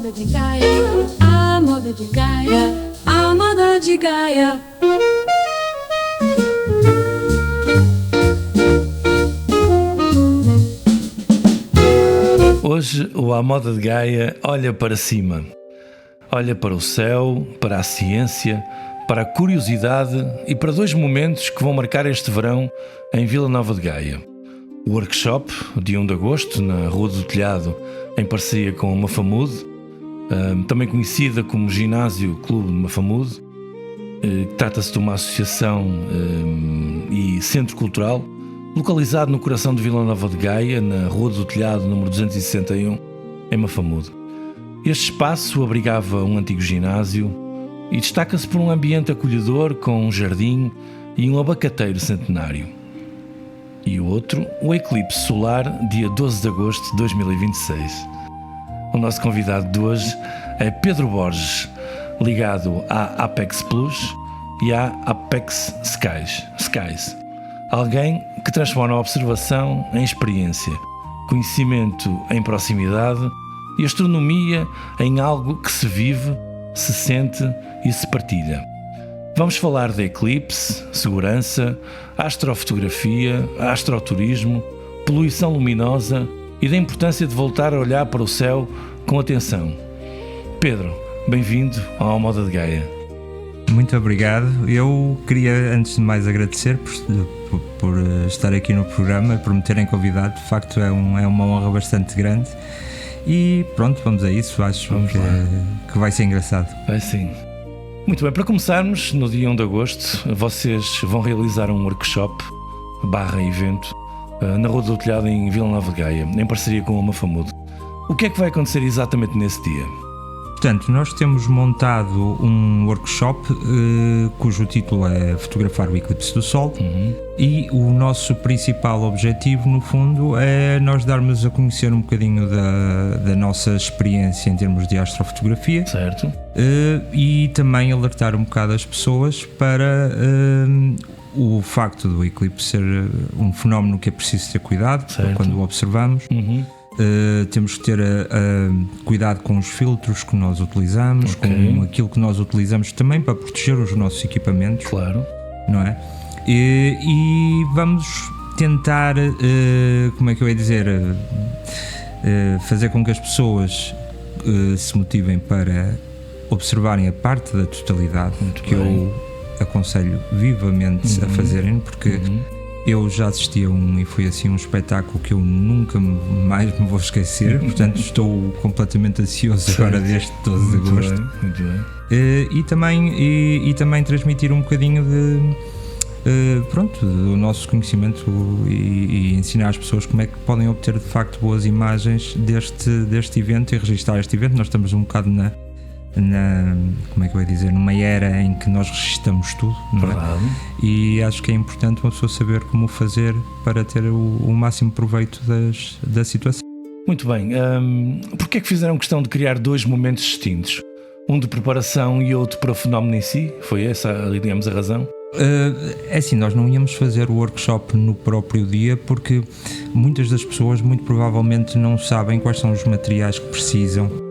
moda de Gaia, a moda de Gaia, a moda de Gaia. Hoje o A Moda de Gaia olha para cima, olha para o céu, para a ciência, para a curiosidade e para dois momentos que vão marcar este verão em Vila Nova de Gaia. O workshop, dia 1 de agosto, na Rua do Telhado, em parceria com a Mafamude, também conhecida como Ginásio Clube de Mafamude. Trata-se de uma associação e centro cultural localizado no coração de Vila Nova de Gaia, na Rua do Telhado, número 261, em Mafamude. Este espaço abrigava um antigo ginásio e destaca-se por um ambiente acolhedor com um jardim e um abacateiro centenário. E o outro, o eclipse solar, dia 12 de agosto de 2026. O nosso convidado de hoje é Pedro Borges, ligado à Apex Plus e à Apex Skies. Alguém que transforma a observação em experiência, conhecimento em proximidade e astronomia em algo que se vive, se sente e se partilha. Vamos falar de eclipse, segurança, astrofotografia, astroturismo, poluição luminosa e da importância de voltar a olhar para o céu com atenção. Pedro, bem-vindo ao Moda de Gaia. Muito obrigado. Eu queria, antes de mais, agradecer por estar aqui no programa, por me terem convidado. De facto, é uma honra bastante grande. E pronto, vamos a isso. Acho que vai ser engraçado. Vai sim. Muito bem, para começarmos, no dia 1 de agosto, vocês vão realizar um workshop /evento na Rua do Telhado, em Vila Nova de Gaia, em parceria com a Mafamude. O que é que vai acontecer exatamente nesse dia? Portanto, nós temos montado um workshop cujo título é Fotografar o Eclipse do Sol. E o nosso principal objetivo, no fundo, é nós darmos a conhecer um bocadinho da nossa experiência em termos de astrofotografia. Certo. E também alertar um bocado as pessoas para o facto do eclipse ser um fenómeno que é preciso ter cuidado quando o observamos. Temos que ter cuidado com os filtros que nós utilizamos, com aquilo que nós utilizamos também para proteger os nossos equipamentos. Claro. Não é? E vamos tentar, como é que eu ia dizer, fazer com que as pessoas se motivem para observarem a parte da totalidade. Muito que bem. Eu aconselho vivamente a fazerem, porque eu já assisti a e foi assim um espetáculo que eu nunca mais me vou esquecer. Portanto, estou completamente ansioso agora deste 12 de agosto. Muito bem. E também transmitir um bocadinho do nosso conhecimento e ensinar as pessoas como é que podem obter de facto boas imagens deste evento e registrar este evento. Nós estamos um bocado como é que eu ia dizer, numa era em que nós registramos tudo, não é? E acho que é importante uma pessoa saber como fazer para ter o máximo proveito da situação. Muito bem. Porquê é que fizeram questão de criar dois momentos distintos? Um de preparação e outro para o fenómeno em si? Foi essa, digamos, a razão? É assim, nós não íamos fazer o workshop no próprio dia porque muitas das pessoas muito provavelmente não sabem quais são os materiais que precisam.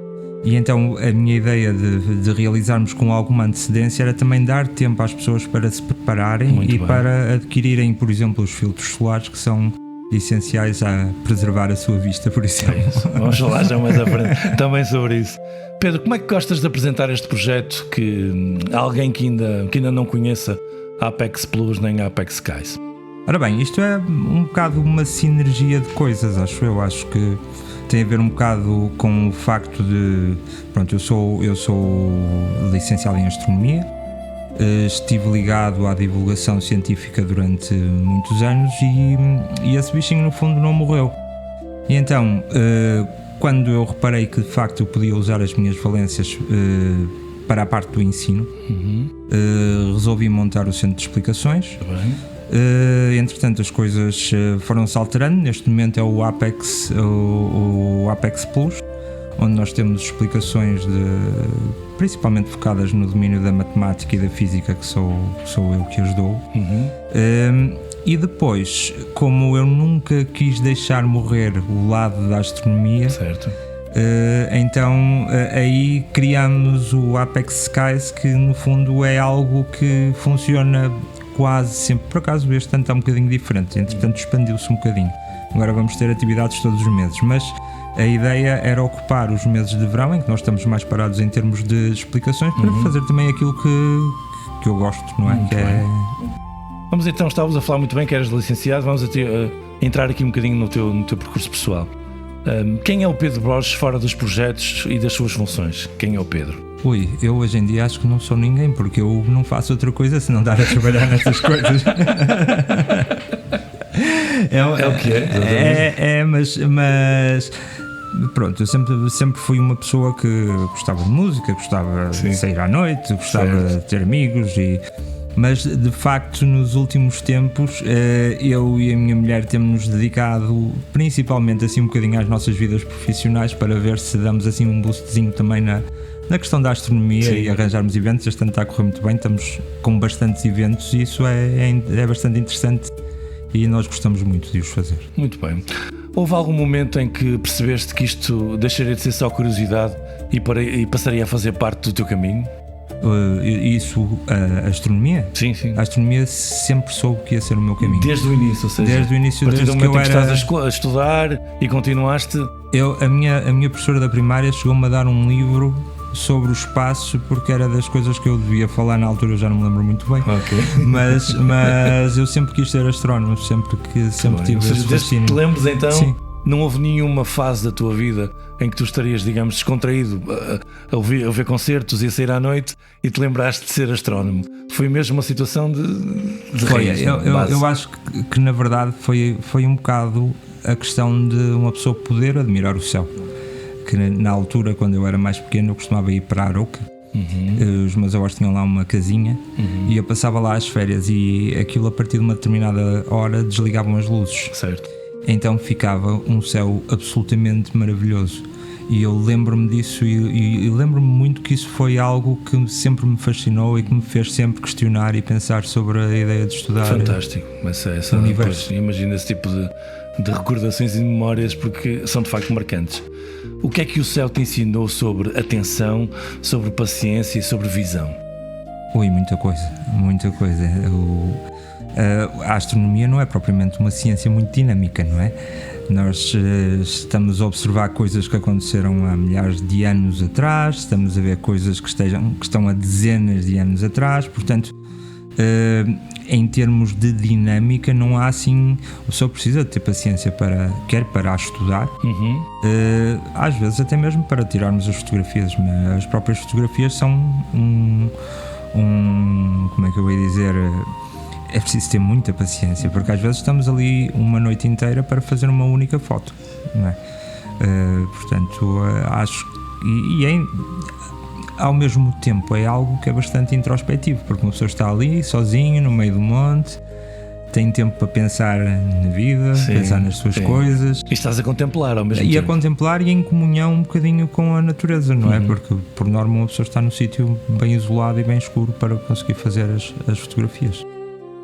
E então a minha ideia de realizarmos com alguma antecedência era também dar tempo às pessoas para se prepararem para adquirirem, por exemplo, os filtros solares que são essenciais a preservar a sua vista, por exemplo. Vamos falar já mais à frente também sobre isso. Pedro, como é que gostas de apresentar este projeto que alguém que ainda não conheça a Apex Plus nem a Apex Skies? Ora bem, isto é um bocado uma sinergia de coisas, acho eu. Acho que tem a ver um bocado com o facto de... Pronto, eu sou licenciado em Astronomia, estive ligado à divulgação científica durante muitos anos e esse bichinho no fundo não morreu. E então, quando eu reparei que de facto eu podia usar as minhas valências para a parte do ensino, resolvi montar o Centro de Explicações. Entretanto as coisas foram-se alterando. Neste momento é o Apex Plus, onde nós temos explicações principalmente focadas no domínio da matemática e da física, que sou eu que as dou. E depois, como eu nunca quis deixar morrer o lado da astronomia, certo, Então aí criamos o Apex Skies, que no fundo é algo que funciona quase sempre. Por acaso este ano está um bocadinho diferente, entretanto expandiu-se um bocadinho. Agora vamos ter atividades todos os meses, mas a ideia era ocupar os meses de verão, em que nós estamos mais parados em termos de explicações, para fazer também aquilo que eu gosto, não é? Muito bem. Vamos então, estávamos a falar muito bem que eras licenciado, vamos entrar aqui um bocadinho no teu percurso pessoal. Quem é o Pedro Borges fora dos projetos e das suas funções? Quem é o Pedro? Eu hoje em dia acho que não sou ninguém, porque eu não faço outra coisa senão dar a trabalhar nessas coisas. É o que é? Mas pronto, eu sempre fui uma pessoa que gostava de música, gostava de sair à noite, gostava de ter amigos, mas de facto nos últimos tempos eu e a minha mulher temos-nos dedicado principalmente assim um bocadinho às nossas vidas profissionais, para ver se damos assim um boostzinho também na questão da astronomia e arranjarmos eventos. Este ano está a correr muito bem, estamos com bastantes eventos e isso é bastante interessante e nós gostamos muito de os fazer. Muito bem. Houve algum momento em que percebeste que isto deixaria de ser só curiosidade e passaria a fazer parte do teu caminho? A astronomia? Sim. A astronomia sempre soube que ia ser o meu caminho. Desde o início, ou seja, desde o início, a partir do desde momento que eu em que era... estás a estudar e continuaste... A minha professora da primária chegou-me a dar um livro sobre o espaço, porque era das coisas que eu devia falar na altura, eu já não me lembro muito bem. Okay. Mas eu sempre quis ser astrónomo, sempre tive esse fascínio. Te lembres então? Sim. Não houve nenhuma fase da tua vida em que tu estarias, digamos, descontraído a ouvir concertos e a sair à noite e te lembraste de ser astrónomo? Foi mesmo uma situação de raiz, eu acho que na verdade foi um bocado a questão de uma pessoa poder admirar o céu. Que na altura, quando eu era mais pequeno, eu costumava ir para Aroca. Os meus avós tinham lá uma casinha e eu passava lá as férias, e aquilo, a partir de uma determinada hora, desligavam as luzes. Certo. Então ficava um céu absolutamente maravilhoso, e eu lembro-me disso e lembro-me muito que isso foi algo que sempre me fascinou e que me fez sempre questionar e pensar sobre a ideia de estudar. Fantástico. Mas o universo. Pois, imagina esse tipo de recordações e memórias, porque são de facto marcantes. O que é que o céu te ensinou sobre atenção, sobre paciência e sobre visão? Muita coisa. A astronomia não é propriamente uma ciência muito dinâmica, não é? Nós estamos a observar coisas que aconteceram há milhares de anos atrás, estamos a ver coisas que estão há dezenas de anos atrás, portanto, em termos de dinâmica, não há assim. O pessoa precisa de ter paciência quer para estudar, às vezes até mesmo para tirarmos as fotografias. Mas as próprias fotografias são como é que eu vou dizer? É preciso ter muita paciência, porque às vezes estamos ali uma noite inteira para fazer uma única foto, não é? Portanto, acho ao mesmo tempo é algo que é bastante introspectivo, porque uma pessoa está ali sozinho no meio do monte, tem tempo para pensar na vida, pensar nas suas coisas, e estás a contemplar ao mesmo tempo. E a contemplar e em comunhão um bocadinho com a natureza, não é? Porque por norma uma pessoa está num sítio bem isolado e bem escuro para conseguir fazer as fotografias.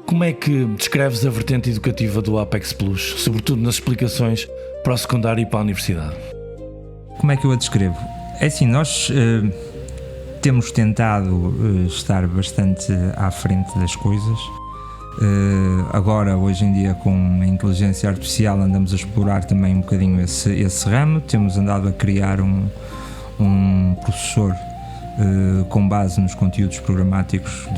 Como é que descreves a vertente educativa do Apex Plus, sobretudo nas explicações para o secundário e para a universidade? Como é que eu a descrevo? É assim, nós temos tentado estar bastante à frente das coisas. Agora, hoje em dia, com a inteligência artificial, andamos a explorar também um bocadinho esse ramo. Temos andado a criar um processor com base nos conteúdos programáticos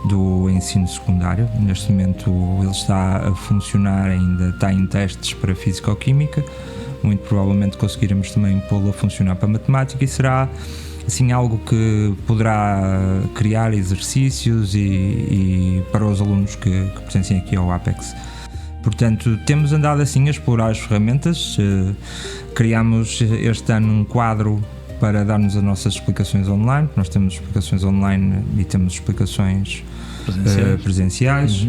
do ensino secundário. Neste momento ele está a funcionar, ainda está em testes para físico-química. Muito provavelmente conseguiremos também pô-lo a funcionar para matemática, e será assim algo que poderá criar exercícios e para os alunos que pertencem aqui ao Apex. Portanto, temos andado assim a explorar as ferramentas. Criámos este ano um quadro para darmos as nossas explicações online. Nós temos explicações online e temos explicações presenciais.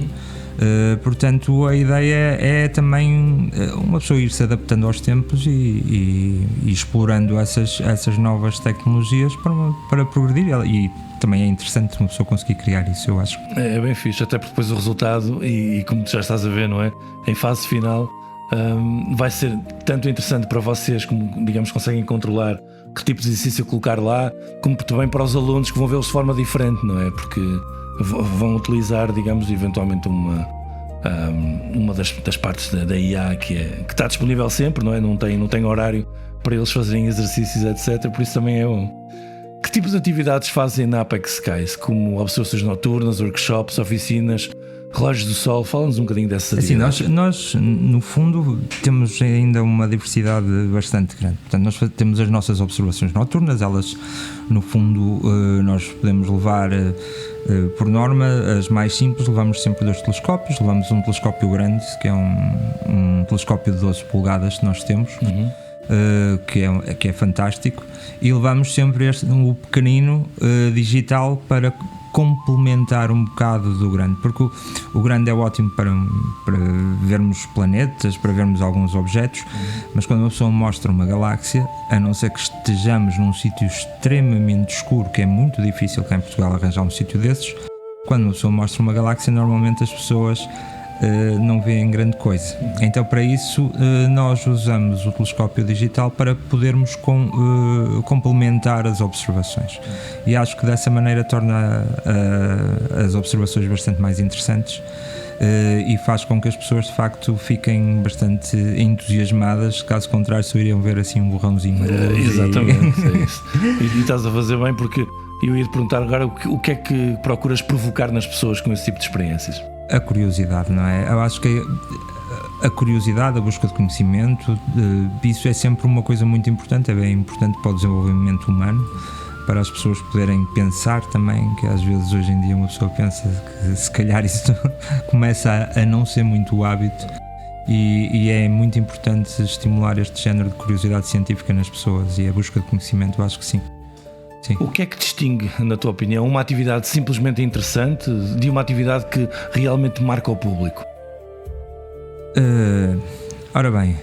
Portanto, a ideia é também uma pessoa ir se adaptando aos tempos e explorando essas novas tecnologias para progredir, e também é interessante uma pessoa conseguir criar isso, eu acho. É bem fixe, até porque depois o resultado, e como tu já estás a ver, não é? Em fase final, vai ser tanto interessante para vocês, como digamos conseguem controlar que tipo de exercício colocar lá, como também para os alunos que vão vê-los de forma diferente, não é? Porque vão utilizar, digamos, eventualmente uma das partes da IA que está disponível sempre, não é? Não tem horário para eles fazerem exercícios, etc. Por isso também é bom. Que tipo de atividades fazem na Apex Skies? Como observações noturnas, workshops, oficinas, relógios do sol? Fala-nos um bocadinho dessas atividades. Assim, nós, no fundo, temos ainda uma diversidade bastante grande. Portanto, nós temos as nossas observações noturnas, elas, no fundo, nós podemos levar, por norma, as mais simples, levamos sempre 2 telescópios. Levamos um telescópio grande, que é um telescópio de 12 polegadas que nós temos. Que é fantástico, e levamos sempre o pequenino digital para complementar um bocado do grande, porque o grande é ótimo para vermos planetas, para vermos alguns objetos, mas quando uma pessoa mostra uma galáxia, a não ser que estejamos num sítio extremamente escuro, que é muito difícil cá em Portugal arranjar um sítio desses, quando uma pessoa mostra uma galáxia, normalmente as pessoas não veem grande coisa. Então, para isso, nós usamos o telescópio digital para podermos complementar as observações, e acho que dessa maneira torna as observações bastante mais interessantes, e faz com que as pessoas de facto fiquem bastante entusiasmadas. Caso contrário, só iriam ver assim um borrãozinho. Exatamente, é isso. E estás a fazer bem, porque eu ia te perguntar agora o que é que procuras provocar nas pessoas com esse tipo de experiências? A curiosidade, não é? Eu acho que a curiosidade, a busca de conhecimento, isso é sempre uma coisa muito importante, é bem importante para o desenvolvimento humano, para as pessoas poderem pensar também, que às vezes hoje em dia uma pessoa pensa que se calhar isso começa a não ser muito o hábito, e é muito importante estimular este género de curiosidade científica nas pessoas, e a busca de conhecimento, eu acho que sim. Sim. O que é que distingue, na tua opinião, uma atividade simplesmente interessante de uma atividade que realmente marca o público? Ora bem,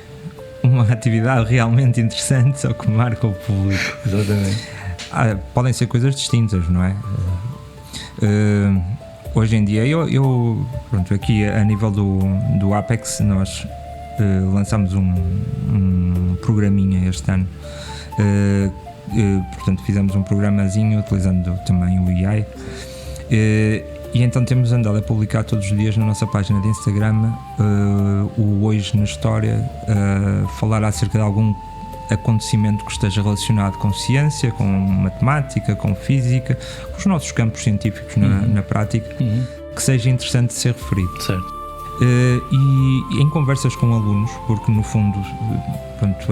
uma atividade realmente interessante só que marca o público. Exatamente. Podem ser coisas distintas, não é? Hoje em dia, pronto, aqui a nível do Apex, nós lançamos um programinha este ano. Portanto, fizemos um programazinho utilizando também o AI, e então temos andado a publicar todos os dias na nossa página de Instagram o Hoje na História, falar acerca de algum acontecimento que esteja relacionado com ciência, com matemática, com física, com os nossos campos científicos na prática, que seja interessante ser referido. Certo. E em conversas com alunos, porque no fundo, pronto,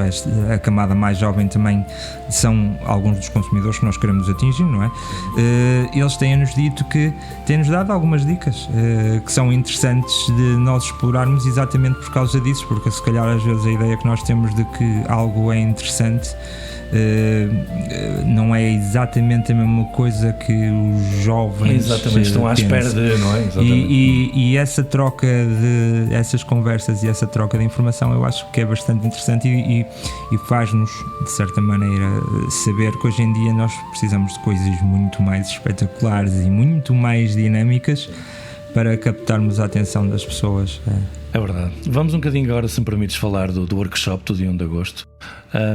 a camada mais jovem também são alguns dos consumidores que nós queremos atingir, não é? Eles têm-nos dito têm-nos dado algumas dicas que são interessantes de nós explorarmos, exatamente por causa disso, porque se calhar às vezes a ideia que nós temos de que algo é interessante não é exatamente a mesma coisa que os jovens estão à espera de, não é? E essa troca de essas conversas e essa troca de informação, eu acho que é bastante interessante, e faz-nos de certa maneira saber que hoje em dia nós precisamos de coisas muito mais espetaculares e muito mais dinâmicas para captarmos a atenção das pessoas. É verdade. Vamos um bocadinho agora, se me permites, falar do workshop do dia 1 de agosto.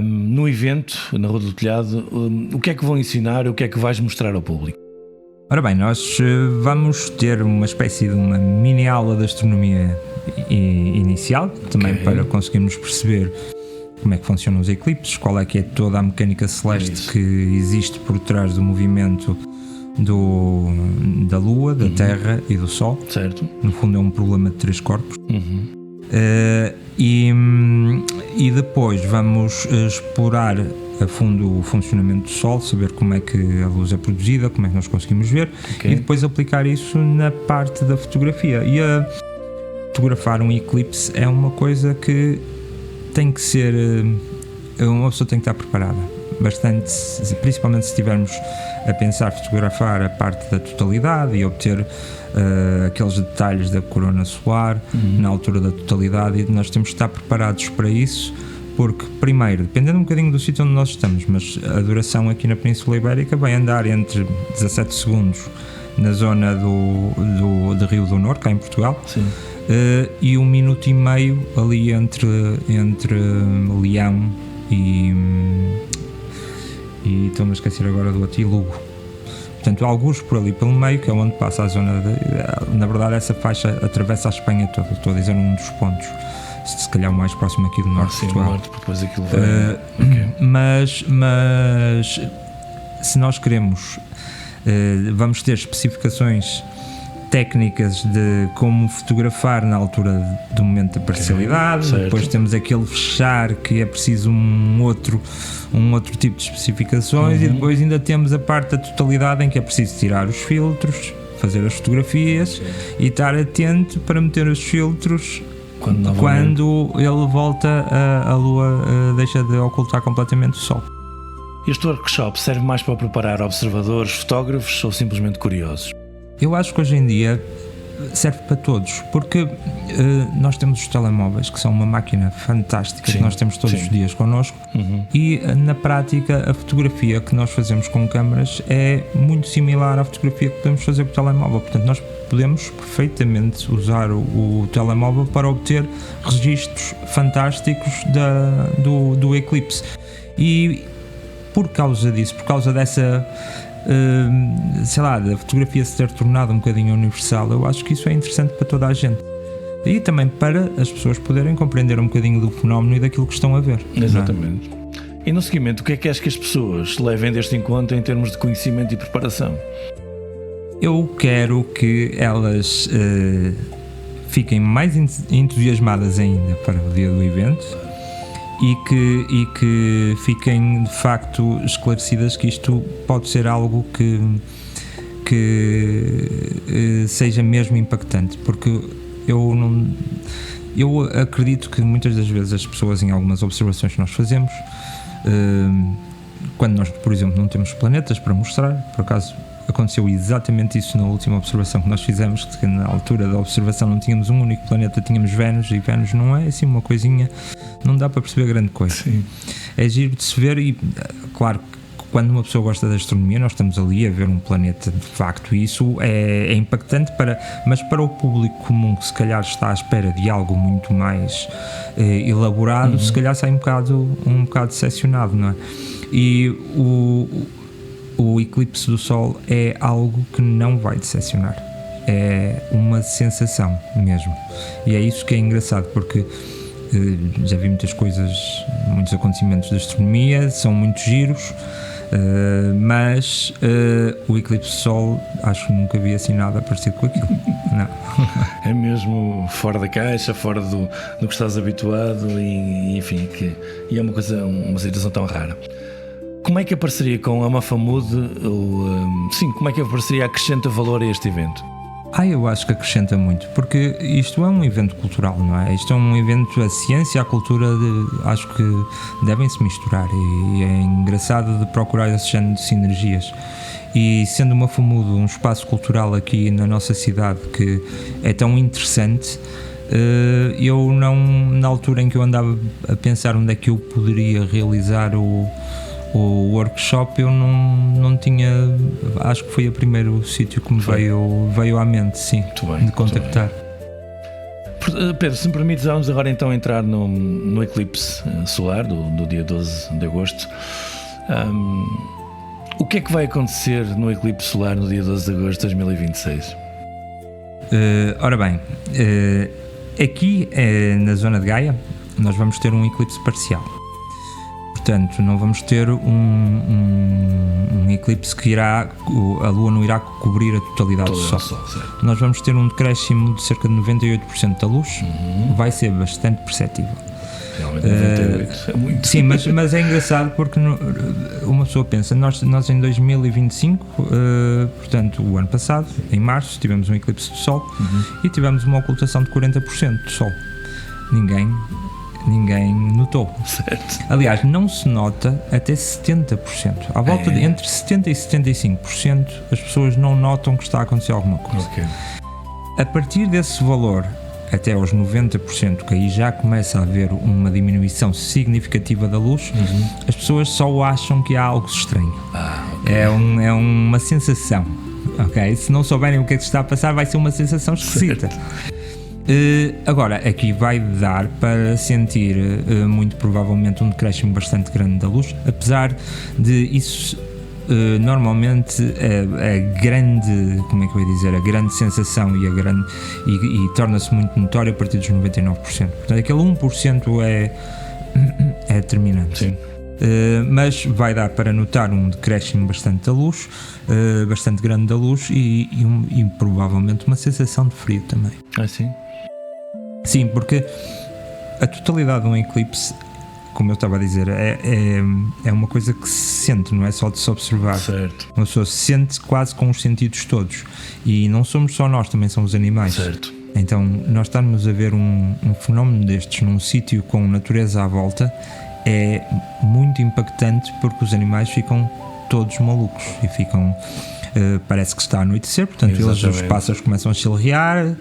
No evento, na Rua do Telhado, o que é que vão ensinar, o que é que vais mostrar ao público? Ora bem, nós vamos ter uma espécie de uma mini aula de astronomia inicial, também para conseguirmos perceber como é que funcionam os eclipses, qual é que é toda a mecânica celeste que existe por trás do movimento da Lua, da Terra e do Sol. Certo. No fundo é um problema de 3 corpos. E depois vamos explorar a fundo o funcionamento do Sol, saber como é que a luz é produzida, como é que nós conseguimos ver, e depois aplicar isso na parte da fotografia. E fotografar um eclipse é uma coisa que tem que ser, uma pessoa tem que estar preparada bastante, principalmente se estivermos a pensar fotografar a parte da totalidade e obter aqueles detalhes da corona solar na altura da totalidade, e nós temos que estar preparados para isso, porque primeiro, dependendo um bocadinho do sítio onde nós estamos, mas a duração aqui na Península Ibérica vai andar entre 17 segundos na zona de Rio do Norte, cá em Portugal. Sim. e 1 minuto e meio ali entre Leão e estou-me a esquecer agora do outro, e Lugo. Portanto, alguns por ali pelo meio, que é onde passa a zona na verdade essa faixa atravessa a Espanha toda, estou a dizer um dos pontos, se calhar o mais próximo aqui do norte de Portugal. Norte, depois aquilo vai... Mas se nós queremos, vamos ter especificações técnicas de como fotografar na altura do momento da parcialidade, depois temos aquele fechar que é preciso um outro tipo de especificações, e depois ainda temos a parte da totalidade em que é preciso tirar os filtros, fazer as fotografias e estar atento para meter os filtros quando ele volta, a lua deixa de ocultar completamente o sol. Este workshop serve mais para preparar observadores, fotógrafos ou simplesmente curiosos? Eu acho que hoje em dia serve para todos, porque nós temos os telemóveis, que são uma máquina fantástica, que nós temos todos os dias connosco, e na prática a fotografia que nós fazemos com câmaras é muito similar à fotografia que podemos fazer com o telemóvel. Portanto, nós podemos perfeitamente usar o telemóvel para obter registros fantásticos do eclipse. E por causa disso, por causa dessa da fotografia se ter tornado um bocadinho universal, eu acho que isso é interessante para toda a gente e também para as pessoas poderem compreender um bocadinho do fenómeno e daquilo que estão a ver. Exatamente. E no seguimento, o que é que és que as pessoas levem deste encontro em termos de conhecimento e preparação? Eu quero que elas fiquem mais entusiasmadas ainda para o dia do evento e que fiquem de facto esclarecidas que isto pode ser algo que seja mesmo impactante, porque eu acredito que muitas das vezes as pessoas, em algumas observações que nós fazemos, quando nós, por exemplo, não temos planetas para mostrar, por acaso aconteceu exatamente isso na última observação que nós fizemos, que na altura da observação não tínhamos um único planeta, tínhamos Vênus, e Vênus não é assim uma coisinha, não dá para perceber grande coisa. Sim. É giro de se ver, e claro que quando uma pessoa gosta da astronomia, nós estamos ali a ver um planeta de facto, e isso é impactante, mas para o público comum, que se calhar está à espera de algo muito mais elaborado, se calhar sai um bocado decepcionado, não é? E o eclipse do Sol é algo que não vai decepcionar, é uma sensação mesmo, e é isso que é engraçado, porque já vi muitas coisas, muitos acontecimentos da astronomia, são muito giros, mas o eclipse do Sol, acho que nunca vi assim nada parecido com aquilo. Não. É mesmo fora da caixa, fora do que estás habituado, e enfim, e é uma situação tão rara. Como é que a parceria com a Mafamude, como é que a parceria acrescenta valor a este evento? Eu acho que acrescenta muito, porque isto é um evento cultural, não é? Isto é um evento, a ciência e a cultura acho que devem se misturar, e é engraçado de procurar esse género de sinergias. E sendo uma Mafamude um espaço cultural aqui na nossa cidade que é tão interessante, eu não, na altura em que eu andava a pensar onde é que eu poderia realizar o workshop, eu não tinha, acho que foi o primeiro sítio que me veio à mente, sim, de contactar. Pedro, se me permites, vamos agora então entrar no eclipse solar do dia 12 de agosto. O que é que vai acontecer no eclipse solar no dia 12 de agosto de 2026? Ora bem, aqui na zona de Gaia nós vamos ter um eclipse parcial. Portanto, não vamos ter um eclipse que a Lua não irá cobrir a totalidade do Sol. Nós vamos ter um decréscimo de cerca de 98% da luz, vai ser bastante perceptível. Realmente 98 é muito. Sim, mas é engraçado porque uma pessoa pensa, nós em 2025, portanto o ano passado, em março, tivemos um eclipse do Sol e tivemos uma ocultação de 40% do Sol. Ninguém notou. Certo. Aliás, não se nota até 70%. À volta de entre 70% e 75% as pessoas não notam que está a acontecer alguma coisa. Okay. A partir desse valor até aos 90%, que aí já começa a haver uma diminuição significativa da luz, as pessoas só acham que há algo estranho. Okay. É uma sensação. Okay? Se não souberem o que é que está a passar, vai ser uma sensação esquisita. Agora, aqui vai dar para sentir muito provavelmente um decréscimo bastante grande da luz, apesar de isso normalmente a grande, como é que eu ia dizer, a grande sensação e torna-se muito notório a partir dos 99%. Portanto, aquele 1% é determinante. Sim. Mas vai dar para notar um decréscimo bastante da luz, bastante grande da luz e provavelmente uma sensação de frio também. Sim? Sim, porque a totalidade de um eclipse, como eu estava a dizer, é uma coisa que se sente, não é só de se observar. Certo. Uma pessoa se sente quase com os sentidos todos. E não somos só nós, também são os animais. Certo. Então, nós estarmos a ver um fenómeno destes num sítio com natureza à volta é muito impactante, porque os animais ficam todos malucos e ficam... parece que está a anoitecer, portanto os pássaros começam a chilrear,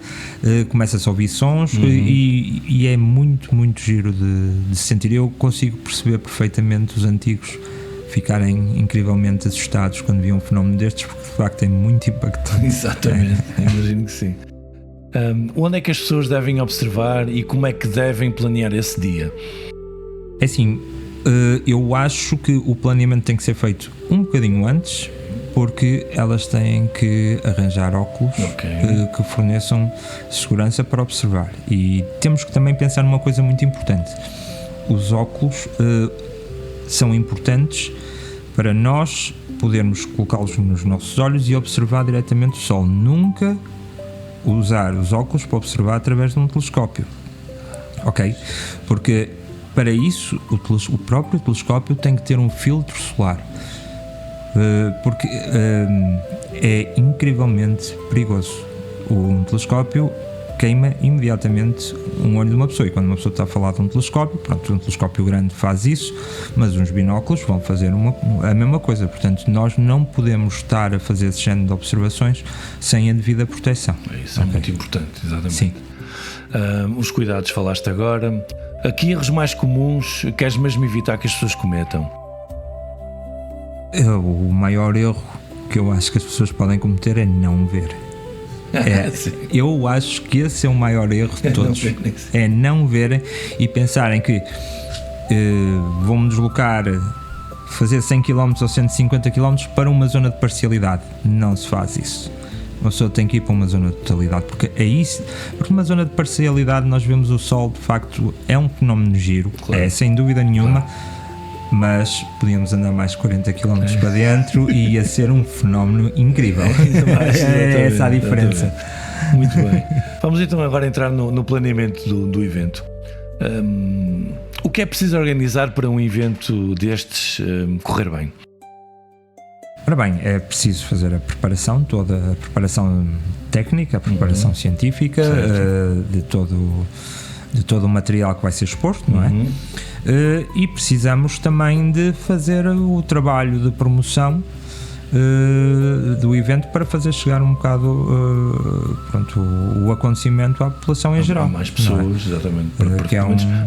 começa-se a ouvir sons e é muito, muito giro de sentir. Eu consigo perceber perfeitamente os antigos ficarem incrivelmente assustados quando viam um fenómeno destes, porque de facto é muito impactante. Exatamente, imagino que sim. Onde é que as pessoas devem observar e como é que devem planear esse dia? É assim, eu acho que o planeamento tem que ser feito um bocadinho antes, porque elas têm que arranjar óculos que forneçam segurança para observar. E temos que também pensar numa coisa muito importante. Os óculos são importantes para nós podermos colocá-los nos nossos olhos e observar diretamente o Sol. Nunca usar os óculos para observar através de um telescópio. Ok? Porque para isso o próprio telescópio tem que ter um filtro solar. Porque é incrivelmente perigoso. Um telescópio queima imediatamente um olho de uma pessoa, e quando uma pessoa está a falar de um telescópio, pronto, um telescópio grande faz isso, mas uns binóculos vão fazer a mesma coisa. Portanto, nós não podemos estar a fazer esse género de observações sem a devida proteção. Isso é muito importante, exatamente. Sim. Os cuidados falaste agora. Que erros mais comuns queres mesmo evitar que as pessoas cometam? O maior erro que eu acho que as pessoas podem cometer é não ver. Eu acho que esse é o maior erro de todos. É não verem e pensarem que vou-me deslocar, fazer 100 km ou 150 km para uma zona de parcialidade. Não se faz isso. Uma pessoa tem que ir para uma zona de totalidade, porque é isso. Porque numa zona de parcialidade nós vemos o Sol, de facto, é um fenómeno giro, claro. Sem dúvida nenhuma. Claro. Mas podíamos andar mais 40 km para dentro e ia ser um fenómeno incrível. É essa a diferença. Muito bem. Vamos então agora entrar no planeamento do evento. O que é preciso organizar para um evento destes correr bem? Ora bem, é preciso fazer a preparação, toda a preparação técnica, a preparação científica, de todo o material que vai ser exposto, não é? E precisamos também de fazer o trabalho de promoção do evento para fazer chegar um bocado o acontecimento à população em geral. Há mais pessoas, exatamente, para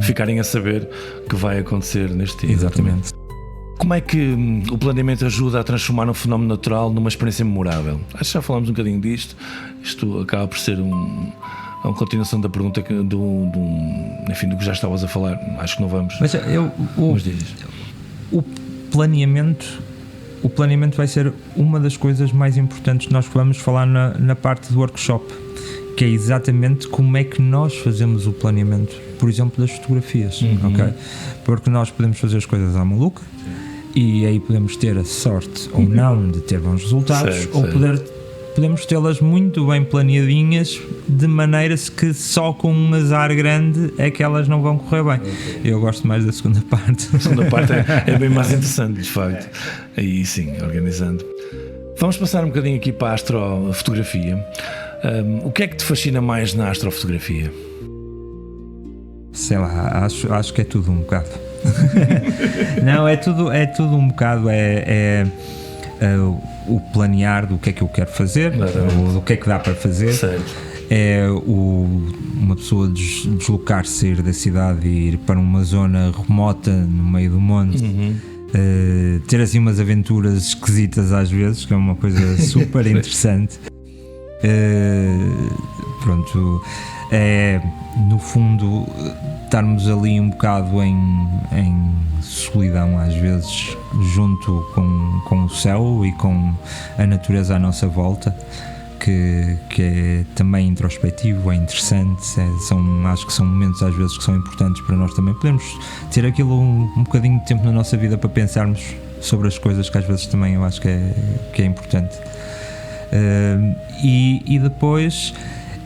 ficarem a saber que vai acontecer neste dia. Exatamente. Como é que o planeamento ajuda a transformar um fenómeno natural numa experiência memorável? Acho que já falámos um bocadinho disto. Isto acaba por ser uma continuação da pergunta enfim, do que já estavas a falar. Acho que não vamos. Mas o planeamento vai ser uma das coisas mais importantes que nós vamos falar na parte do workshop, que é exatamente como é que nós fazemos o planeamento, por exemplo, das fotografias. Okay? Porque nós podemos fazer as coisas à maluca e aí podemos ter a sorte ou não de ter bons resultados, ou podemos tê-las muito bem planeadinhas, de maneira que só com um azar grande é que elas não vão correr bem. Eu gosto mais da segunda parte. A segunda parte é bem mais interessante, de facto. Aí sim, organizando. Vamos passar um bocadinho aqui para a astrofotografia. O que é que te fascina mais na astrofotografia? Sei lá, acho que é tudo um bocado. Não, é tudo um bocado. O planear do que é que eu quero fazer, ou do que é que dá para fazer. Certo. Uma pessoa deslocar-se, sair da cidade e ir para uma zona remota no meio do monte, ter assim umas aventuras esquisitas às vezes, que é uma coisa super interessante. é, no fundo, estarmos ali um bocado em solidão, às vezes, junto com o céu e com a natureza à nossa volta, que é também introspectivo, é interessante, acho que são momentos às vezes que são importantes para nós também podermos ter aquilo um bocadinho de tempo na nossa vida para pensarmos sobre as coisas que às vezes também eu acho que é importante. E depois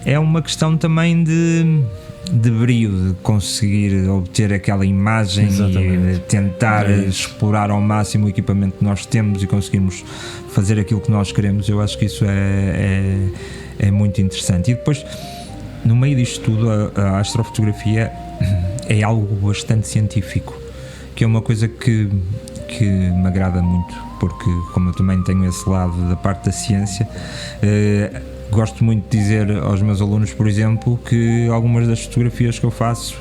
é uma questão também de brio, de conseguir obter aquela imagem. Exatamente. E tentar explorar ao máximo o equipamento que nós temos e conseguirmos fazer aquilo que nós queremos. Eu acho que isso é muito interessante. E depois, no meio disto tudo, a astrofotografia é algo bastante científico, que é uma coisa que me agrada muito, porque como eu também tenho esse lado da parte da ciência, gosto muito de dizer aos meus alunos, por exemplo, que algumas das fotografias que eu faço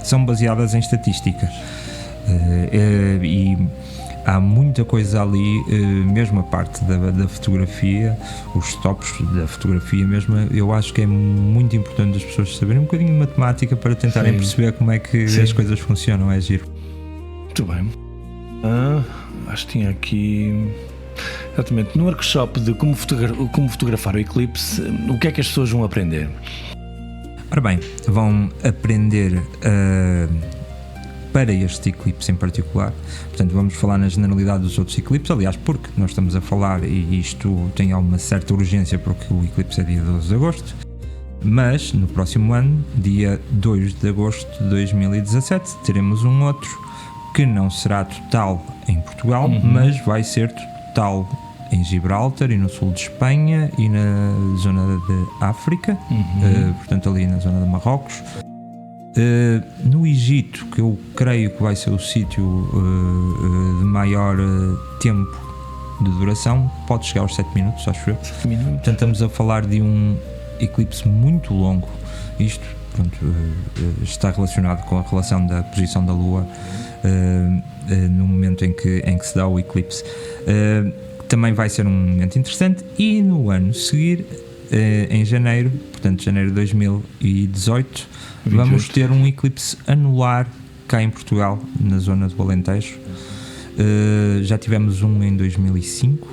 são baseadas em estatística, e há muita coisa ali, mesmo a parte da fotografia, os tops da fotografia mesmo, eu acho que é muito importante as pessoas saberem um bocadinho de matemática para tentarem perceber como é que as coisas funcionam. É giro. Muito bem. Acho que tinha aqui... Exatamente, no workshop de como fotografar o eclipse, o que é que as pessoas vão aprender? Ora bem, vão aprender para este eclipse em particular. Portanto, vamos falar na generalidade dos outros eclipses, aliás, porque nós estamos a falar, e isto tem alguma certa urgência porque o eclipse é dia 12 de agosto, mas no próximo ano, dia 2 de agosto de 2017, teremos um outro que não será total em Portugal, mas vai ser total em Gibraltar e no sul de Espanha e na zona de África, portanto ali na zona de Marrocos. No Egito, que eu creio que vai ser o sítio de maior tempo de duração, pode chegar aos 7 minutos, acho eu. 7 minutos. Portanto, estamos a falar de um eclipse muito longo. Isto, pronto, está relacionado com a relação da posição da Lua no momento em que se dá o eclipse. Também vai ser um momento interessante. E no ano seguir, em janeiro, portanto janeiro de 2018, 28. Vamos ter um eclipse anular cá em Portugal, na zona do Alentejo. Já tivemos um em 2005,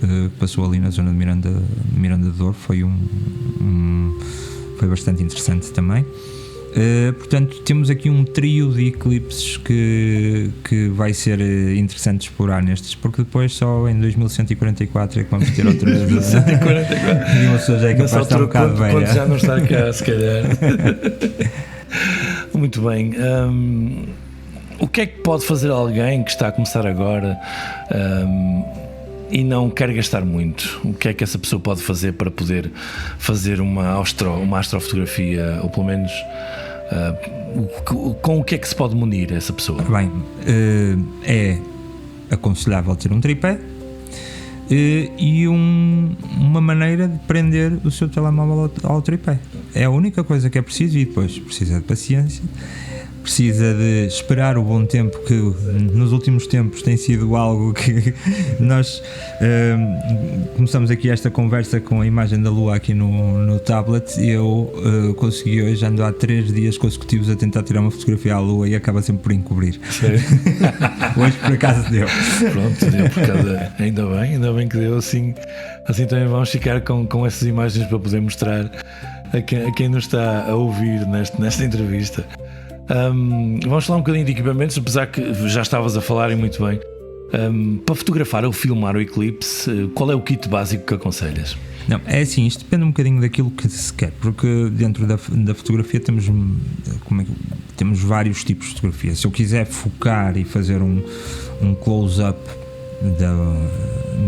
que passou ali na zona de Miranda de Douro. Foi foi bastante interessante também. Portanto, temos aqui um trio de eclipses que vai ser interessante explorar nestes, porque depois só em 2144 é que vamos ter outra vez. 2144. E uma pessoa já é capaz de estar um bocado velha. Quando já não está cá, se calhar. Muito bem. O que é que pode fazer alguém que está a começar agora e não quer gastar muito? O que é que essa pessoa pode fazer para poder fazer uma astrofotografia, ou pelo menos com o que é que se pode munir essa pessoa? Bem, é aconselhável ter um tripé e uma maneira de prender o seu telemóvel ao tripé. É a única coisa que é preciso, e depois precisa de paciência. Precisa de esperar o bom tempo, que nos últimos tempos tem sido algo que nós começamos aqui esta conversa com a imagem da Lua aqui no tablet, e eu consegui hoje, ando há 3 dias consecutivos a tentar tirar uma fotografia à Lua e acaba sempre por encobrir. Sério? Hoje por acaso deu. Pronto, deu por causa. Ainda bem que deu, assim também vamos ficar com essas imagens para poder mostrar a quem nos está a ouvir nesta entrevista. Vamos falar um bocadinho de equipamentos, apesar que já estavas a falar, e muito bem. Para fotografar ou filmar o eclipse, qual é o kit básico que aconselhas? Não, é assim, isto depende um bocadinho daquilo que se quer, porque dentro da fotografia temos vários tipos de fotografia. Se eu quiser focar e fazer um close-up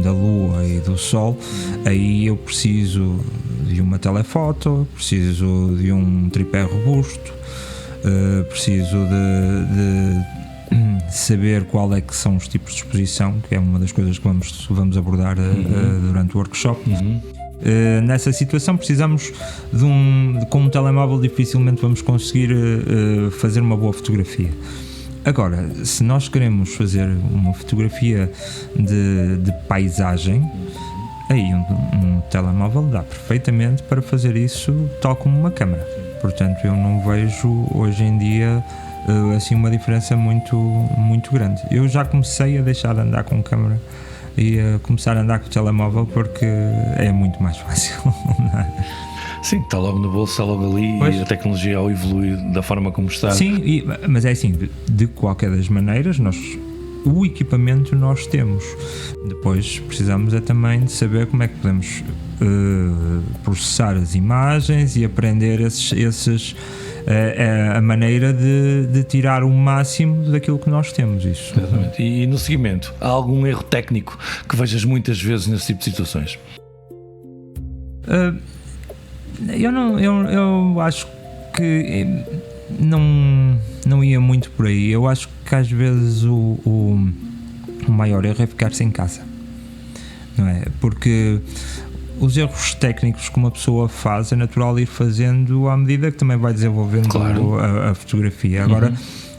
da Lua e do Sol, aí eu preciso de uma telefoto, preciso de um tripé robusto, preciso de saber qual é que são os tipos de exposição, que é uma das coisas que vamos abordar durante o workshop. Nessa situação precisamos com um telemóvel dificilmente vamos conseguir fazer uma boa fotografia. Agora, se nós queremos fazer uma fotografia de paisagem, aí um telemóvel dá perfeitamente para fazer isso, tal como uma câmera. portanto eu não vejo hoje em dia assim uma diferença muito grande. Eu já comecei a deixar de andar com câmera e a começar a andar com o telemóvel porque é muito mais fácil. Não é? Sim, está logo no bolso, está logo ali. Pois. E a tecnologia ao evoluir da forma como está. Sim, mas é assim, de qualquer das maneiras, o equipamento nós temos. Depois precisamos também de saber como é que podemos processar as imagens e aprender a maneira de tirar o máximo daquilo que nós temos. Isso. Exatamente. E no seguimento, há algum erro técnico que vejas muitas vezes nesse tipo de situações? Eu acho que não ia muito por aí. Eu acho que às vezes o maior erro é ficar sem casa, não é? Porque os erros técnicos que uma pessoa faz é natural ir fazendo à medida que também vai desenvolvendo, claro, a fotografia. Agora,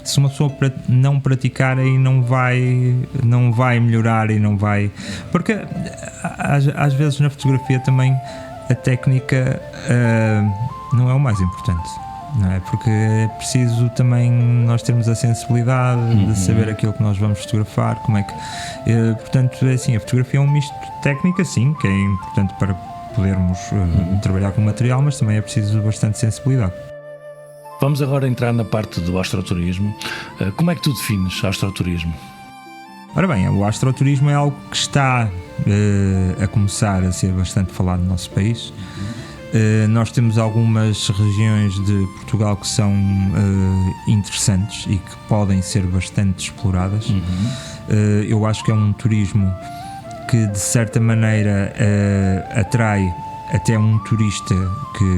se uma pessoa não praticar, aí não vai melhorar e não vai... Porque às vezes na fotografia também a técnica não é o mais importante, não é? Porque é preciso também nós termos a sensibilidade de saber aquilo que nós vamos fotografar, como é que... portanto, é assim, a fotografia é um misto de técnica, sim, que é importante para podermos trabalhar com material, mas também é preciso bastante sensibilidade. Vamos agora entrar na parte do astroturismo. Como é que tu defines astroturismo? Ora bem, o astroturismo é algo que está a começar a ser bastante falado no nosso país. Nós temos algumas regiões de Portugal que são interessantes e que podem ser bastante exploradas. Eu acho que é um turismo que de certa maneira atrai até um turista que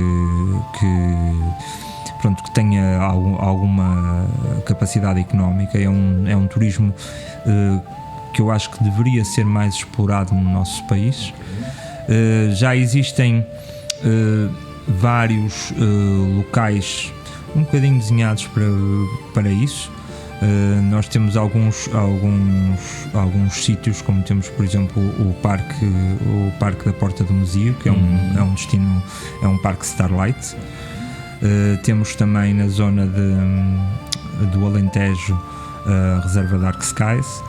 tenha alguma capacidade económica. É um turismo que eu acho que deveria ser mais explorado no nosso país. Já existem vários locais um bocadinho desenhados para isso. Nós temos alguns sítios, como temos, por exemplo, o Parque da Porta do Mesio, que é um destino, é um parque Starlight. Temos também na zona do Alentejo a Reserva Dark Skies,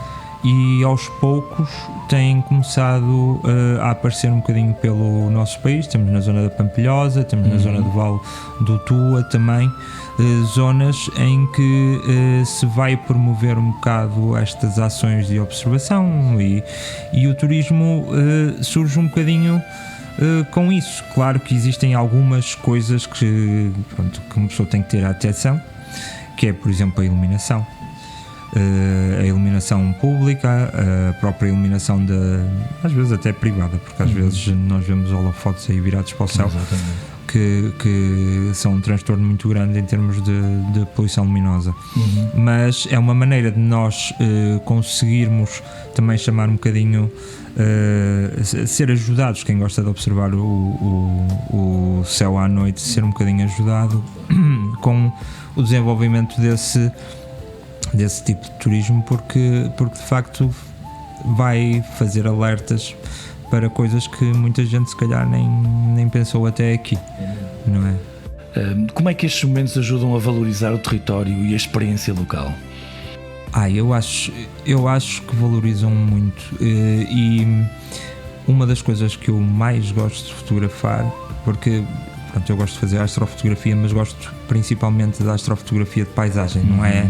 e aos poucos têm começado a aparecer um bocadinho pelo nosso país. Temos na zona da Pampilhosa, temos na zona do Vale do Tua também, zonas em que se vai promover um bocado estas ações de observação, e o turismo surge um bocadinho com isso. Claro que existem algumas coisas que uma pessoa tem que ter atenção, que é, por exemplo, a iluminação. A iluminação pública, a própria iluminação às vezes até privada, porque às vezes nós vemos holofotes aí virados para o céu, que são um transtorno muito grande em termos de poluição luminosa. Mas é uma maneira de nós conseguirmos também chamar um bocadinho, ser ajudados, quem gosta de observar o céu à noite, ser um bocadinho ajudado com o desenvolvimento desse tipo de turismo, porque de facto vai fazer alertas para coisas que muita gente se calhar nem pensou até aqui, não é? Como é que estes momentos ajudam a valorizar o território e a experiência local? Eu acho que valorizam muito, e uma das coisas que eu mais gosto de fotografar, porque eu gosto de fazer astrofotografia, mas gosto principalmente da astrofotografia de paisagem, não é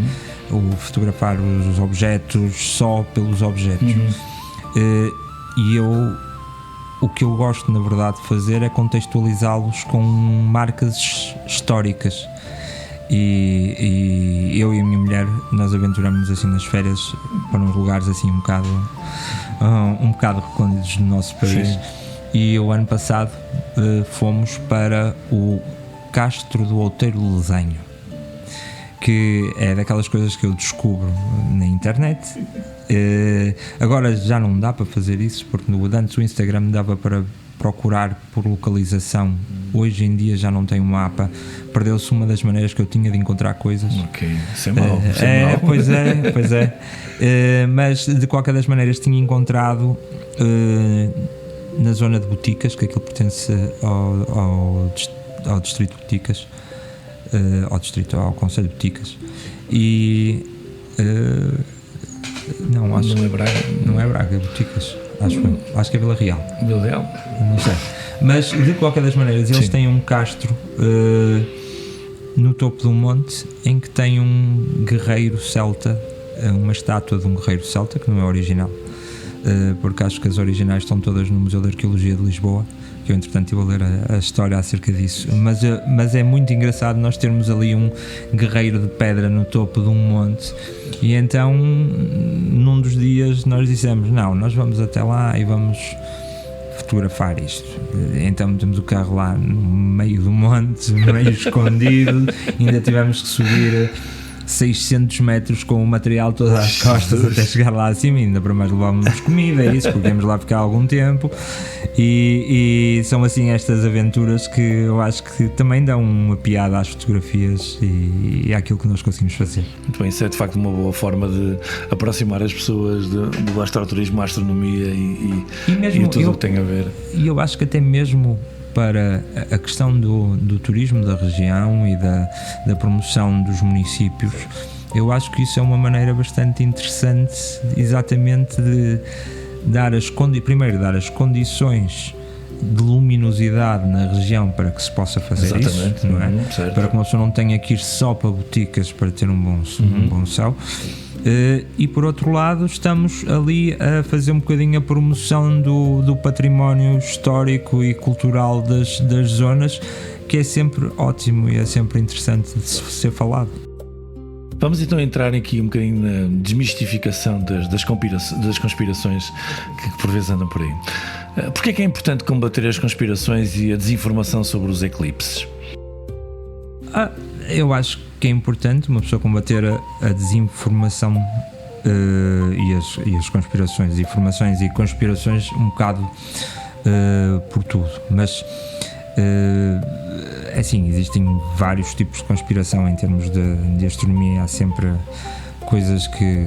o fotografar os objetos só pelos objetos. E o que eu gosto, na verdade, de fazer é contextualizá-los com marcas históricas. E eu e a minha mulher, nós aventuramos assim nas férias para uns lugares assim um bocado recônditos do nosso país. Sim. E o ano passado fomos para o Castro do Outeiro Lesenho, que é daquelas coisas que eu descubro na internet. Agora já não dá para fazer isso, porque antes o Instagram dava para procurar por localização. Hoje em dia já não tem um mapa. Perdeu-se uma das maneiras que eu tinha de encontrar coisas. Ok, isso é mau. Pois é. Mas de qualquer das maneiras tinha encontrado na zona de Boticas, que aquilo pertence ao distrito de Boticas, ao distrito, ao Conselho de Boticas. E não é Braga. Não é Braga, Boticas. Acho que é Vila Real. Vila Real? Não sei. Mas de qualquer das maneiras, eles têm um castro no topo de um monte em que tem um guerreiro celta, uma estátua de um guerreiro celta que não é original, porque acho que as originais estão todas no Museu de Arqueologia de Lisboa, que eu entretanto estive a ler a história acerca disso, mas é muito engraçado nós termos ali um guerreiro de pedra no topo de um monte. E então num dos dias nós dissemos, não, nós vamos até lá e vamos fotografar isto. Então metemos o carro lá no meio do monte, meio escondido, ainda tivemos que subir 600 metros com o material todo às costas até chegar lá acima, ainda para mais levávamos comida, é isso, porque íamos lá ficar algum tempo. E são assim estas aventuras que eu acho que também dão uma piada às fotografias e àquilo que nós conseguimos fazer. Muito bem, isso é de facto uma boa forma de aproximar as pessoas do astroturismo, à astronomia e tudo o que tem a ver. E eu acho que até mesmo para a questão do turismo da região e da promoção dos municípios, eu acho que isso é uma maneira bastante interessante, exatamente de dar primeiro dar as condições de luminosidade na região para que se possa fazer isso, não é? Para que uma pessoa não tenha que ir só para Boticas para ter um bom céu. E por outro lado estamos ali a fazer um bocadinho a promoção do património histórico e cultural das zonas, que é sempre ótimo e é sempre interessante de ser falado. Vamos então entrar aqui um bocadinho na desmistificação das conspirações que por vezes andam por aí. Porquê é que é importante combater as conspirações e a desinformação sobre os eclipses? Eu acho que é importante uma pessoa combater a desinformação e as conspirações, informações e conspirações um bocado por tudo, mas assim, existem vários tipos de conspiração em termos de astronomia. Há sempre coisas que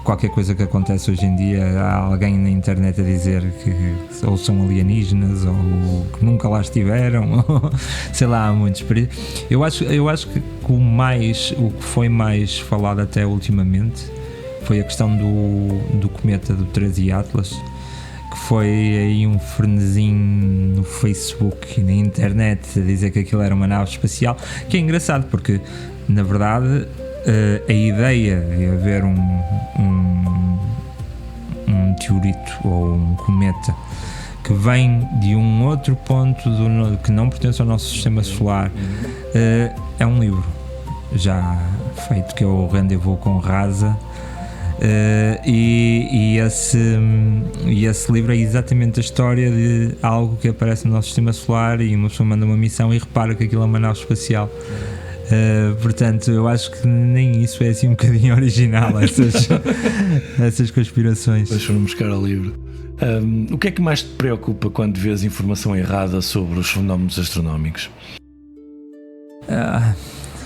qualquer coisa que acontece hoje em dia há alguém na internet a dizer que ou são alienígenas ou que nunca lá estiveram, ou, sei lá, há muitos. Eu acho que o que foi mais falado até ultimamente foi a questão do cometa do 13 Atlas, que foi aí um frenesim no Facebook e na internet a dizer que aquilo era uma nave espacial, que é engraçado porque na verdade a ideia de haver um meteorito ou um cometa que vem de um outro ponto que não pertence ao nosso sistema solar é um livro já feito, que é o Rendezvous com Rasa, e esse livro é exatamente a história de algo que aparece no nosso sistema solar e uma pessoa manda uma missão e repara que aquilo é uma nave espacial. Portanto, eu acho que nem isso é assim um bocadinho original, essas conspirações. Deixa-me buscar o livro. O que é que mais te preocupa quando vês informação errada sobre os fenómenos astronómicos?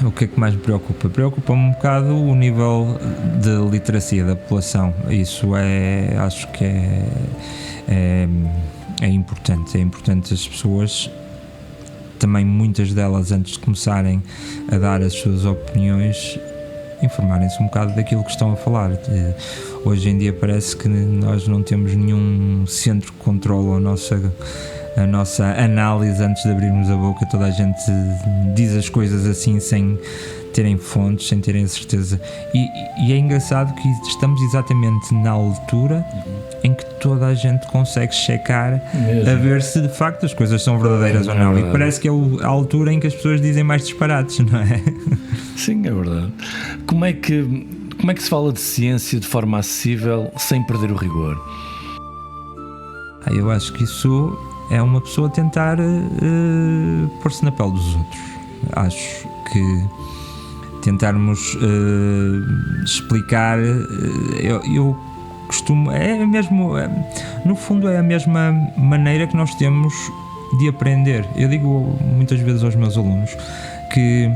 O que é que mais me preocupa? Preocupa-me um bocado o nível de literacia da população. Isso acho que é importante. É importante as pessoas, também muitas delas, antes de começarem a dar as suas opiniões, informarem-se um bocado daquilo que estão a falar. Hoje em dia parece que nós não temos nenhum centro de controle a nossa análise antes de abrirmos a boca. Toda a gente diz as coisas assim sem terem fontes, sem terem certeza, e é engraçado que estamos exatamente na altura em que toda a gente consegue checar a ver se de facto as coisas são verdadeiras ou não, e parece que é a altura em que as pessoas dizem mais disparates, não é? Sim, é verdade. Como é que se fala de ciência de forma acessível sem perder o rigor? Eu acho que isso é uma pessoa tentar pôr-se na pele dos outros. Acho que tentarmos explicar, eu costumo, no fundo é a mesma maneira que nós temos de aprender. Eu digo muitas vezes aos meus alunos que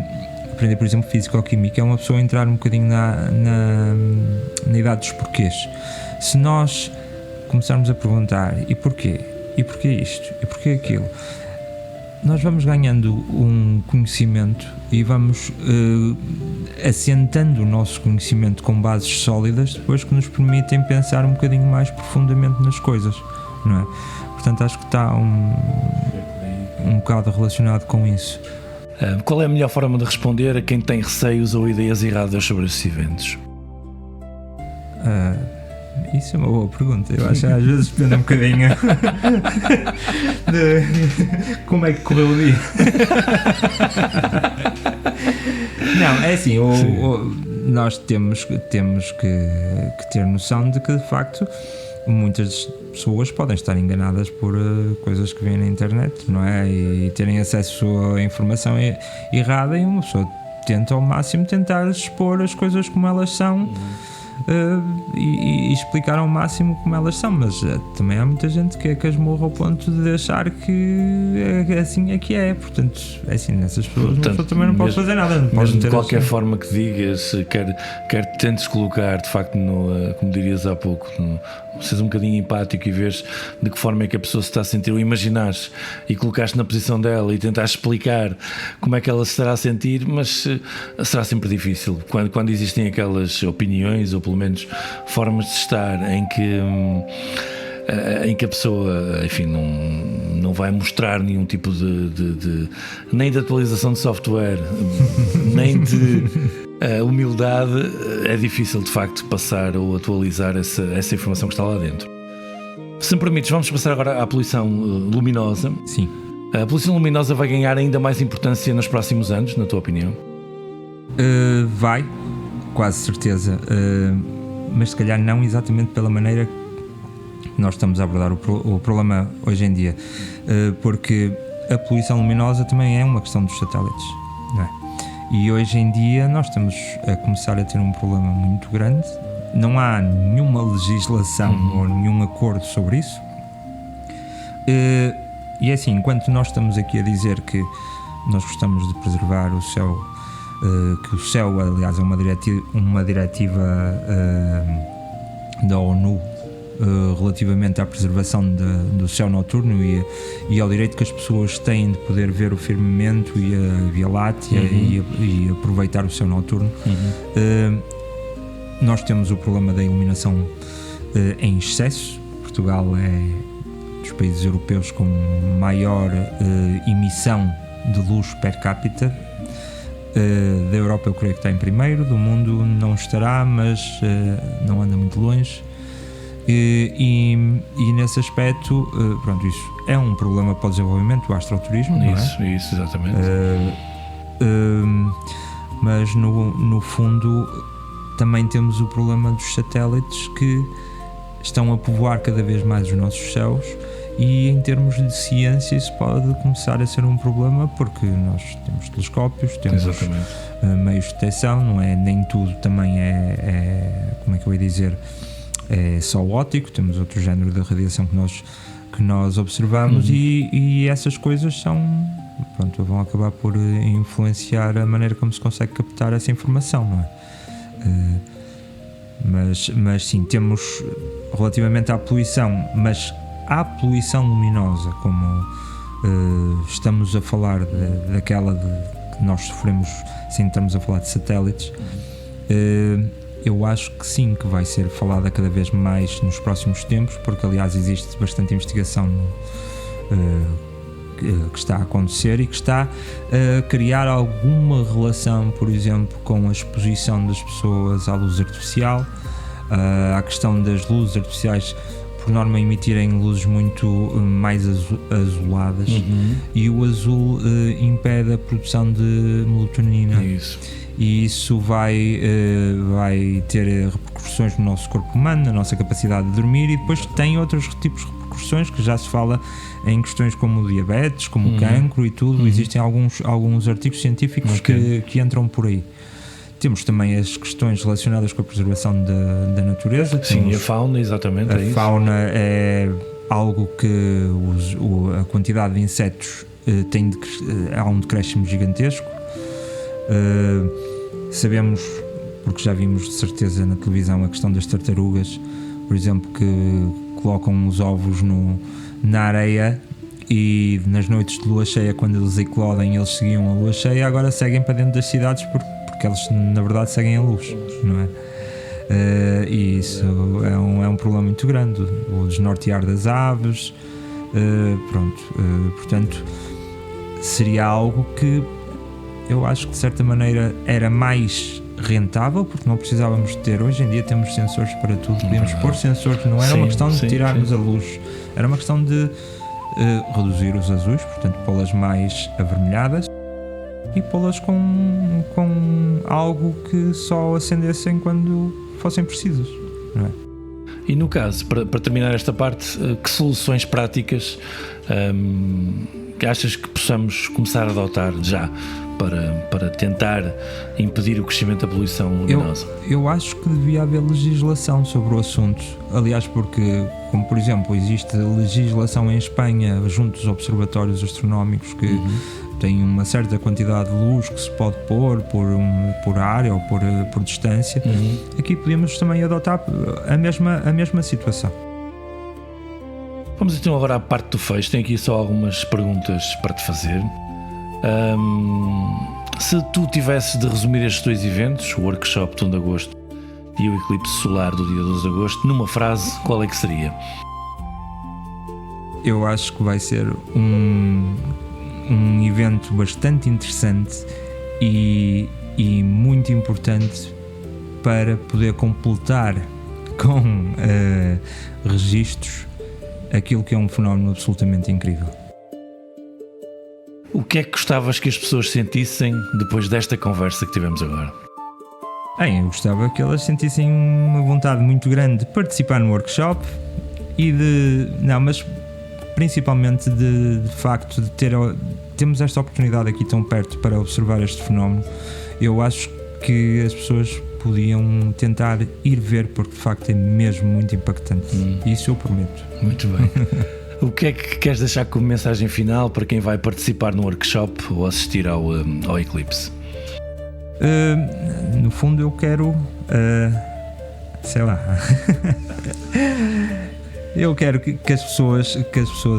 aprender, por exemplo, físico-química é uma pessoa entrar um bocadinho na idade dos porquês. Se nós começarmos a perguntar e porquê? E porquê isto? E porquê aquilo? nós vamos ganhando um conhecimento e vamos assentando o nosso conhecimento com bases sólidas, depois que nos permitem pensar um bocadinho mais profundamente nas coisas, não é? Portanto, acho que está um bocado relacionado com isso. Qual é a melhor forma de responder a quem tem receios ou ideias erradas sobre esses eventos? Isso é uma boa pergunta. Eu acho que às vezes depende um bocadinho de como é que correu o dia. Não, é assim, nós temos que ter noção de que, de facto, muitas pessoas podem estar enganadas por coisas que vêm na internet, não é? E terem acesso à informação errada, e uma pessoa tenta ao máximo tentar expor as coisas como elas são. E explicar ao máximo como elas são, mas também há muita gente que é casmurra ao ponto de achar que assim é que é. Portanto, é assim, nessas pessoas também não pode fazer nada. Não mesmo de qualquer forma que digas, quer tentes colocar, de facto, como dirias há pouco, seres um bocadinho empático e veres de que forma é que a pessoa se está a sentir, ou imaginares e colocaste na posição dela e tentares explicar como é que ela se estará a sentir, mas será sempre difícil quando existem aquelas opiniões, ou pelo menos formas de estar em que a pessoa, enfim, não vai mostrar nenhum tipo nem de atualização de software, nem de humildade. É difícil, de facto, passar ou atualizar essa informação que está lá dentro. Se me permites, vamos passar agora à poluição luminosa. Sim. A poluição luminosa vai ganhar ainda mais importância nos próximos anos, na tua opinião? Vai, quase certeza, mas se calhar não exatamente pela maneira que nós estamos a abordar o problema hoje em dia, porque a poluição luminosa também é uma questão dos satélites, não é? E hoje em dia nós estamos a começar a ter um problema muito grande. Não há nenhuma legislação ou nenhum acordo sobre isso, e é assim, enquanto nós estamos aqui a dizer que nós gostamos de preservar o céu, que o céu, aliás, é uma diretiva da ONU relativamente à preservação do céu noturno e ao direito que as pessoas têm de poder ver o firmamento e a Via Láctea e aproveitar o céu noturno. Nós temos o problema da iluminação em excesso. Portugal é dos países europeus com maior emissão de luz per capita. Da Europa eu creio que está em primeiro, do mundo não estará, mas não anda muito longe. E nesse aspecto, pronto, isso é um problema para o desenvolvimento do astroturismo, não é? Isso, exatamente. Mas no fundo também temos o problema dos satélites que estão a povoar cada vez mais os nossos céus, e em termos de ciência isso pode começar a ser um problema, porque nós temos telescópios, temos meios de detecção, não é? Nem tudo também como é que eu ia dizer, é só óptico, temos outro género de radiação que nós observamos, e essas coisas vão acabar por influenciar a maneira como se consegue captar essa informação, não é? Mas sim, temos relativamente à poluição, mas à poluição luminosa, como estamos a falar daquela que nós sofremos, sem estarmos a falar de satélites, eu acho que sim, que vai ser falada cada vez mais nos próximos tempos, porque aliás existe bastante investigação que está a acontecer e que está a criar alguma relação, por exemplo, com a exposição das pessoas à luz artificial, à questão das luzes artificiais por norma emitirem luzes muito mais azuladas, e o azul impede a produção de melatonina. E isso vai ter repercussões no nosso corpo humano, na nossa capacidade de dormir, e depois tem outros tipos de repercussões que já se fala em questões como o diabetes, como o cancro e tudo. Existem alguns artigos científicos que entram por aí. Temos também as questões relacionadas com a preservação da natureza. Sim, a fauna, exatamente. A fauna é algo que a quantidade de insetos há um decréscimo gigantesco. Sabemos, porque já vimos de certeza na televisão, a questão das tartarugas, por exemplo, que colocam os ovos na areia e nas noites de lua cheia, quando eles eclodem, eles seguiam a lua cheia, agora seguem para dentro das cidades porque eles na verdade seguem a luz, não é? E isso é um problema muito grande, o desnortear das aves. Portanto, seria algo que eu acho que de certa maneira era mais rentável, porque não precisávamos de ter. Hoje em dia temos sensores para tudo, podíamos pôr sensores, não era uma questão de tirarmos a luz, era uma questão de reduzir os azuis, portanto pô-las mais avermelhadas e pô-las com algo que só acendessem quando fossem precisos, não é? E no caso, para terminar esta parte, que soluções práticas que achas que possamos começar a adotar já para tentar impedir o crescimento da poluição luminosa? Eu acho que devia haver legislação sobre o assunto. Aliás, porque, como por exemplo, existe legislação em Espanha junto dos observatórios astronómicos que tem uma certa quantidade de luz que se pode pôr por área ou por distância. Aqui podemos também adotar a mesma situação. Vamos então agora à parte do fecho. Tenho aqui só algumas perguntas para te fazer. Se tu tivesses de resumir estes dois eventos, o workshop de 1 de agosto e o eclipse solar do dia 12 de agosto, numa frase, qual é que seria? Eu acho que vai ser um evento bastante interessante e muito importante para poder completar com registros aquilo que é um fenómeno absolutamente incrível. O que é que gostavas que as pessoas sentissem depois desta conversa que tivemos agora? Eu gostava que elas sentissem uma vontade muito grande de participar no workshop e mas principalmente de facto de temos esta oportunidade aqui tão perto para observar este fenómeno. Eu acho que as pessoas podiam tentar ir ver, porque de facto é mesmo muito impactante. Isso eu prometo. Muito bem. O que é que queres deixar como mensagem final para quem vai participar no workshop ou assistir ao eclipse? No fundo eu quero sei lá eu quero que as pessoas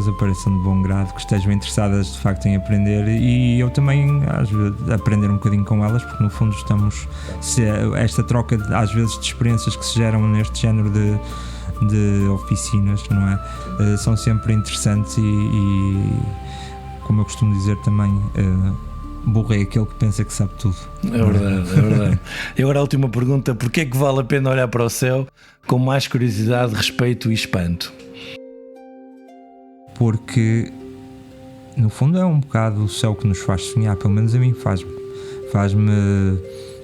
apareçam de bom grado, que estejam interessadas de facto em aprender, e eu também às vezes aprender um bocadinho com elas, porque no fundo esta troca às vezes de experiências que se geram neste género de oficinas, não é? São sempre interessantes e como eu costumo dizer também, burro é aquele que pensa que sabe tudo. É verdade. E agora a última pergunta: porquê é que vale a pena olhar para o céu com mais curiosidade, respeito e espanto? Porque no fundo é um bocado o céu que nos faz sonhar, pelo menos a mim faz-me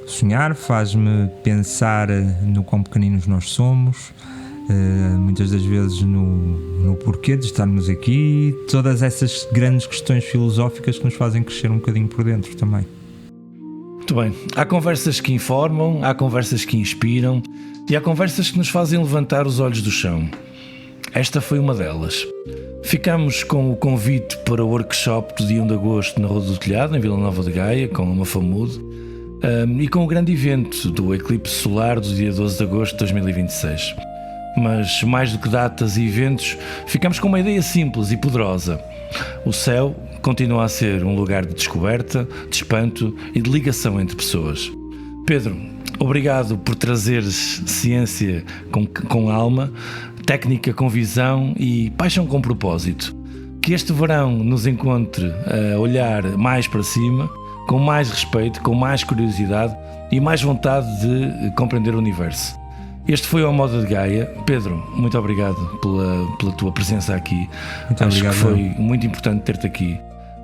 sonhar, faz-me pensar no quão pequeninos nós somos, muitas das vezes no porquê de estarmos aqui, todas essas grandes questões filosóficas que nos fazem crescer um bocadinho por dentro também. Muito bem, há conversas que informam, há conversas que inspiram e há conversas que nos fazem levantar os olhos do chão. Esta foi uma delas. Ficamos com o convite para o workshop do dia 1 de agosto na Rua do Telhado, em Vila Nova de Gaia, com a Mafamude, e com o grande evento do eclipse solar do dia 12 de agosto de 2026. Mas mais do que datas e eventos, ficamos com uma ideia simples e poderosa. O céu continua a ser um lugar de descoberta, de espanto e de ligação entre pessoas. Pedro, obrigado por trazeres ciência com alma, técnica com visão e paixão com propósito. Que este verão nos encontre a olhar mais para cima, com mais respeito, com mais curiosidade e mais vontade de compreender o universo. Este foi o Moda de Gaia. Pedro, muito obrigado pela tua presença aqui. Muito Acho obrigado, que foi muito importante ter-te aqui.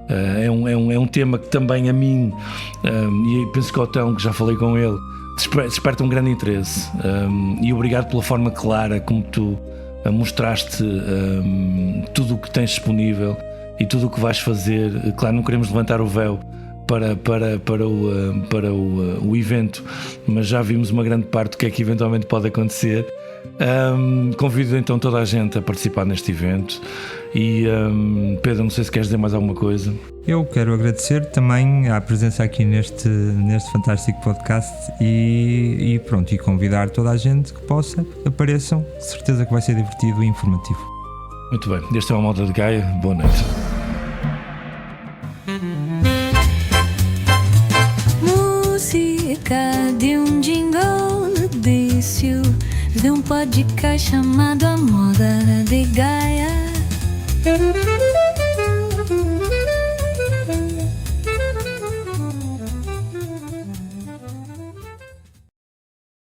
É um tema que também a mim, e penso que ao Telmo, que já falei com ele, desperta um grande interesse. E obrigado pela forma clara como tu mostraste tudo o que tens disponível e tudo o que vais fazer. Claro, não queremos levantar o véu para o evento, mas já vimos uma grande parte do que é que eventualmente pode acontecer. Convido então toda a gente a participar neste evento e Pedro, não sei se queres dizer mais alguma coisa. Eu quero agradecer também a presença aqui neste fantástico podcast e convidar toda a gente que possa, apareçam, certeza que vai ser divertido e informativo. Muito bem, este é o Moda de Gaia, boa noite. de um podcast chamado A Moda de Gaia.